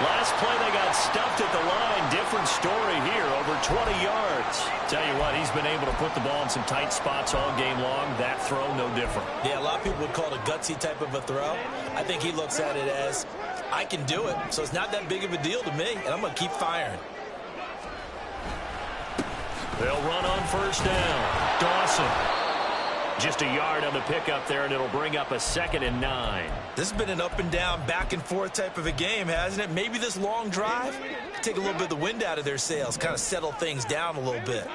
Last play they got stuffed at the line. Different story here, over 20 yards. Tell you what, he's been able to put the ball in some tight spots all game long. That throw, no different. Yeah, a lot of people would call it a gutsy type of a throw. I think he looks at it as, I can do it, so it's not that big of a deal to me, and I'm going to keep firing. They'll run on first down. Dawson. Just a yard on the pickup there, and it'll bring up a 2nd and 9. This has been an up and down, back and forth type of a game, hasn't it? Maybe this long drive take a little bit of the wind out of their sails, kind of settle things down a little bit.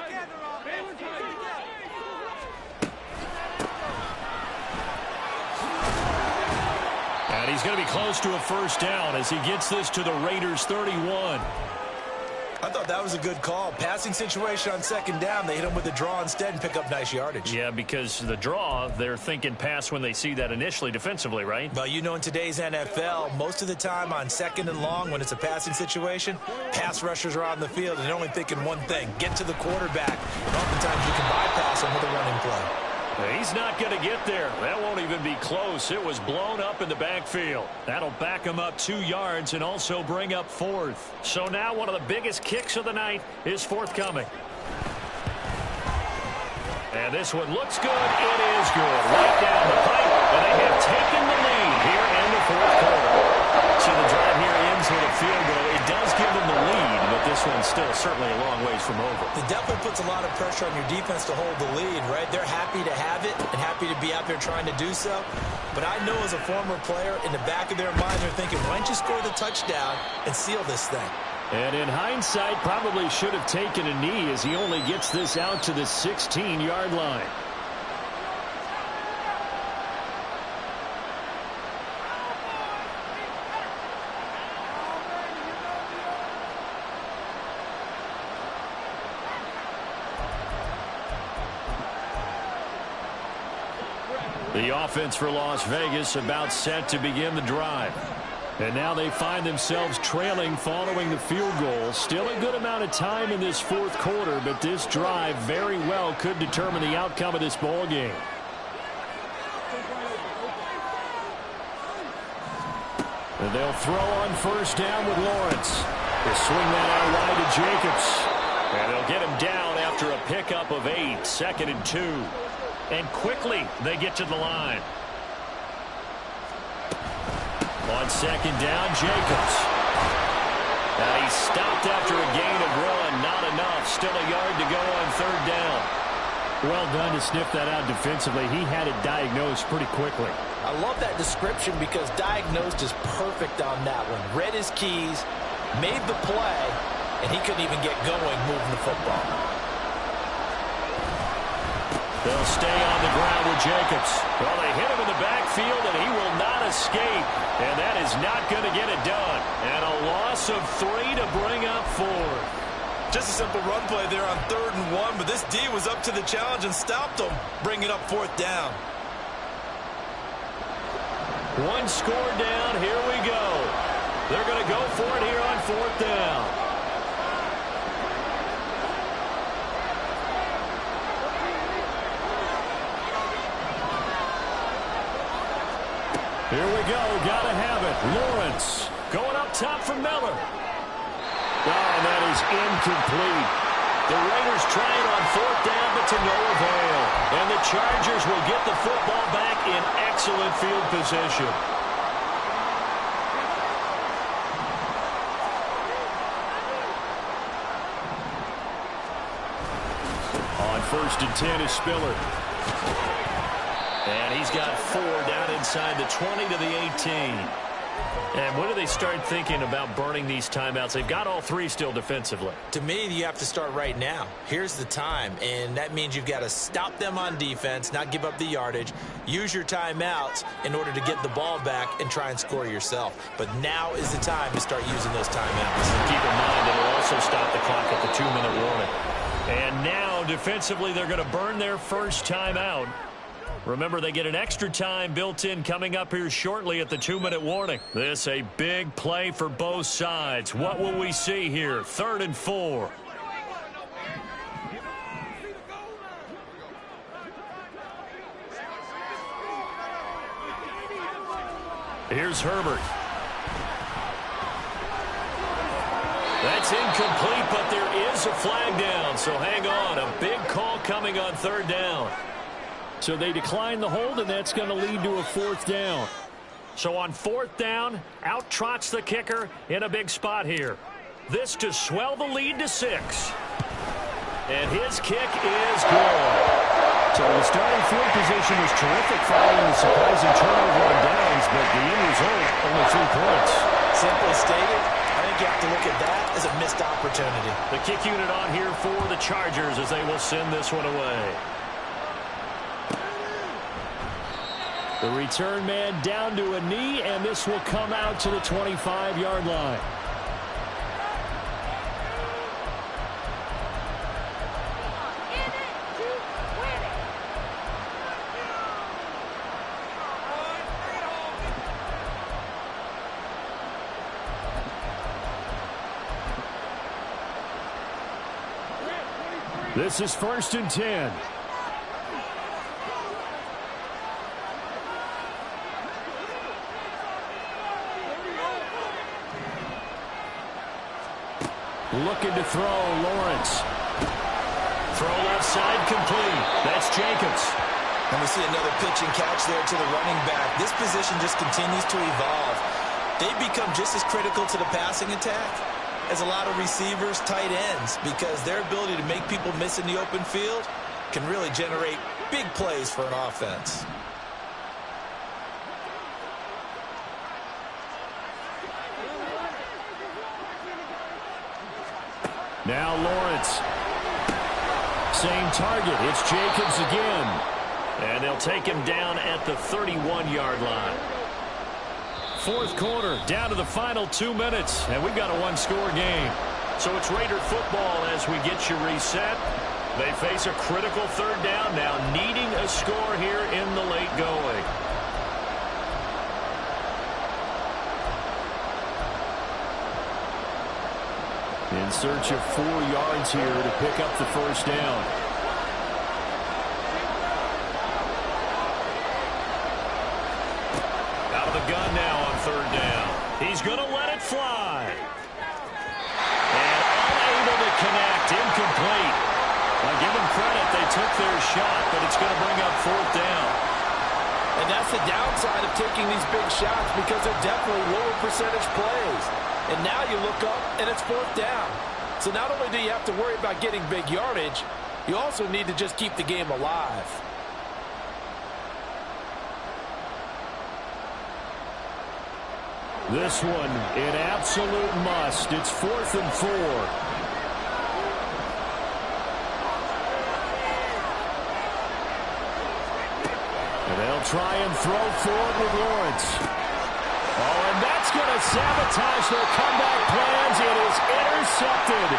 And he's going to be close to a first down as he gets this to the Raiders' 31. I thought that was a good call. Passing situation on 2nd down. They hit him with the draw instead and pick up nice yardage. Yeah, because the draw, they're thinking pass when they see that initially defensively, right? Well, you know, in today's NFL, most of the time on 2nd and long, when it's a passing situation, pass rushers are on the field and they're only thinking one thing, get to the quarterback. And oftentimes you can bypass them with a running play. He's not going to get there. That won't even be close. It was blown up in the backfield. That'll back him up 2 yards and also bring up 4th. So now one of the biggest kicks of the night is forthcoming. And this one looks good. It is good. Right down the pipe. And they have taken the lead here in the 4th quarter. So the drive here ends with a field goal. It does give them the lead, but this one's still certainly a long ways from over. It definitely puts a lot of pressure on your defense to hold the lead, right? They're happy to have it and happy to be out there trying to do so. But I know as a former player, in the back of their mind, they're thinking, why don't you score the touchdown and seal this thing? And in hindsight, probably should have taken a knee as he only gets this out to the 16-yard line. The offense for Las Vegas about set to begin the drive. And now they find themselves trailing following the field goal. Still a good amount of time in this fourth quarter, but this drive very well could determine the outcome of this ball game. And they'll throw on first down with Lawrence. They'll swing that out wide to Jacobs. And they'll get him down after a pickup of 8, 2nd and 2. And quickly they get to the line. On second down, Jacobs. Now he's stopped after a gain of 1. Not enough. Still a yard to go on third down. Well done to sniff that out defensively. He had it diagnosed pretty quickly. I love that description because diagnosed is perfect on that one. Read his keys, made the play, and he couldn't even get going moving the football. They'll stay on the ground with Jacobs. Well, they hit him in the backfield, and he will not escape. And that is not going to get it done. And a loss of 3 to bring up 4. Just a simple run play there on 3rd and 1, but this D was up to the challenge and stopped him, bringing up 4th down. One score down. Here we go. They're going to go for it here on 4th down. Here we go. Gotta have it. Lawrence going up top for Miller. Oh, and that is incomplete. The Raiders try it on 4th down, but to no avail. And the Chargers will get the football back in excellent field position. On 1st and 10 is Spiller. And he's got 4 down inside the 20 to the 18. And when do they start thinking about burning these timeouts? They've got all 3 still defensively. To me, you have to start right now. Here's the time, and that means you've got to stop them on defense, not give up the yardage, use your timeouts in order to get the ball back and try and score yourself. But now is the time to start using those timeouts. And keep in mind that it'll also stop the clock at the 2-minute warning. And now, defensively, they're going to burn their first timeout. Remember, they get an extra time built in coming up here shortly at the 2-minute warning. This a big play for both sides. What will we see here? 3rd and 4. Here's Herbert. That's incomplete, but there is a flag down, so hang on. A big call coming on 3rd down. So they decline the hold, and that's going to lead to a 4th down. So on 4th down, out trots the kicker in a big spot here. This to swell the lead to 6. And his kick is good. So the starting field position was terrific following the surprising turnover on downs, but the end result, only 3 points. Simply stated, I think you have to look at that as a missed opportunity. The kick unit on here for the Chargers as they will send this one away. The return man down to a knee, and this will come out to the 25-yard line. This is 1st and 10. Looking to throw, Lawrence. Throw left side complete. That's Jacobs. And we see another pitch and catch there to the running back. This position just continues to evolve. They've become just as critical to the passing attack as a lot of receivers, tight ends, because their ability to make people miss in the open field can really generate big plays for an offense. Now Lawrence. Same target. It's Jacobs again. And they'll take him down at the 31-yard line. 4th quarter, down to the final 2 minutes, and we've got a 1-score game. So it's Raider football as we get you reset. They face a critical 3rd down now, needing a score here in the late going. In search of 4 yards here to pick up the first down. Out of the gun now on 3rd down. He's going to let it fly. And unable to connect. Incomplete. Well, give them credit. They took their shot, but it's going to bring up 4th down. And that's the downside of taking these big shots because they're definitely lower percentage plays. And now you look up, and it's 4th down. So not only do you have to worry about getting big yardage, you also need to just keep the game alive. This one, an absolute must. It's 4th and 4. And they'll try and throw forward with Lawrence. Oh, and that's going to sabotage their comeback plans. It is intercepted.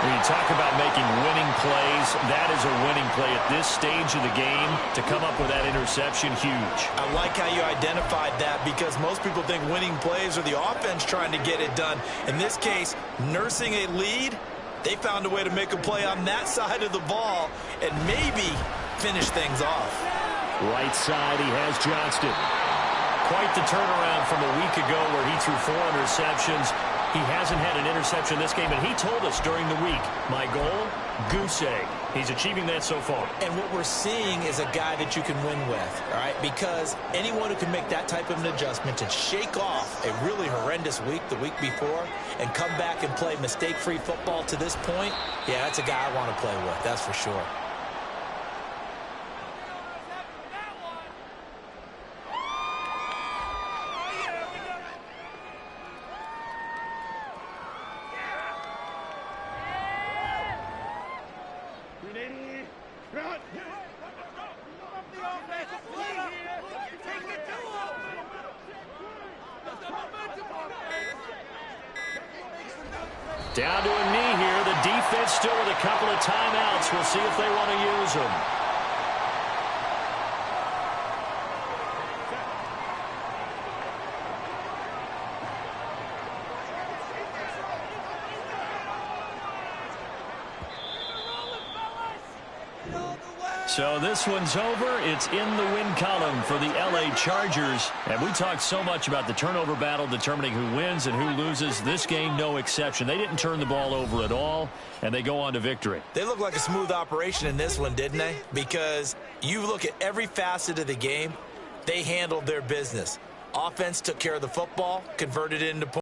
When you talk about making winning plays, that is a winning play at this stage of the game. To come up with that interception, huge. I like how you identified that because most people think winning plays are the offense trying to get it done. In this case, nursing a lead, they found a way to make a play on that side of the ball and maybe finish things off. Right side, he has Johnston. Quite the turnaround from a week ago where he threw 4 interceptions. He hasn't had an interception this game, and he told us during the week, my goal, goose egg. He's achieving that so far. And what we're seeing is a guy that you can win with, all right? Because anyone who can make that type of an adjustment and shake off a really horrendous week the week before and come back and play mistake-free football to this point, yeah, that's a guy I want to play with, that's for sure. Down to a knee here. The defense still with a couple of timeouts. We'll see if they want to use them. So this one's over. It's in the win column for the LA Chargers. And we talked so much about the turnover battle determining who wins and who loses. This game, no exception. They didn't turn the ball over at all, and they go on to victory. They look like a smooth operation in this one, didn't they? Because you look at every facet of the game, they handled their business. Offense took care of the football, converted it into points.